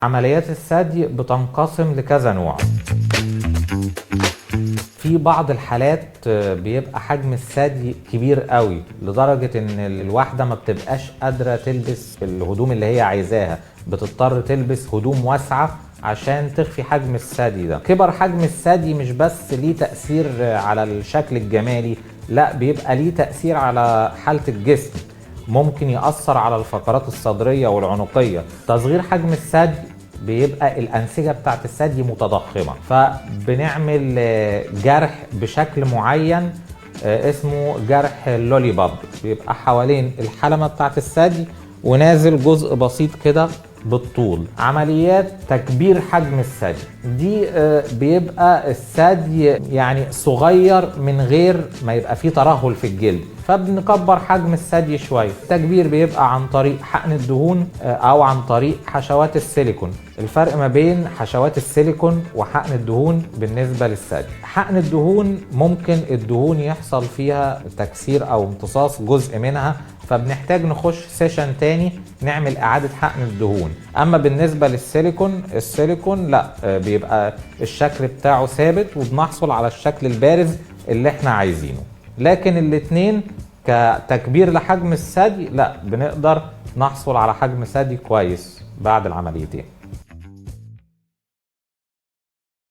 عمليات الثدي بتنقسم لكذا نوع. في بعض الحالات بيبقى حجم الثدي كبير قوي لدرجة ان الواحدة ما بتبقاش قادرة تلبس الهدوم اللي هي عايزاها، بتضطر تلبس هدوم واسعة عشان تخفي حجم الثدي ده. كبر حجم الثدي مش بس ليه تأثير على الشكل الجمالي، لا بيبقى ليه تأثير على حالة الجسم، ممكن يأثر على الفقرات الصدرية والعنقية. تصغير حجم الثدي بيبقى الأنسجة بتاعت الثدي متضخمة، فبنعمل جرح بشكل معين اسمه جرح لوليباب، بيبقى حوالين الحلمة بتاعت الثدي ونازل جزء بسيط كده بالطول. عمليات تكبير حجم الثدي دي بيبقى الثدي يعني صغير من غير ما يبقى فيه ترهل في الجلد، فبنكبر حجم الثدي شويه. التكبير بيبقى عن طريق حقن الدهون او عن طريق حشوات السيليكون. الفرق ما بين حشوات السيليكون وحقن الدهون بالنسبه للثدي: حقن الدهون ممكن الدهون يحصل فيها تكسير او امتصاص جزء منها، فبنحتاج نخش سيشن تاني نعمل اعادة حقن الدهون. اما بالنسبة للسيليكون، السيليكون لا، بيبقى الشكل بتاعه ثابت وبنحصل على الشكل البارز اللي احنا عايزينه. لكن الاتنين كتكبير لحجم الثدي لا، بنقدر نحصل على حجم ثدي كويس بعد العمليتين.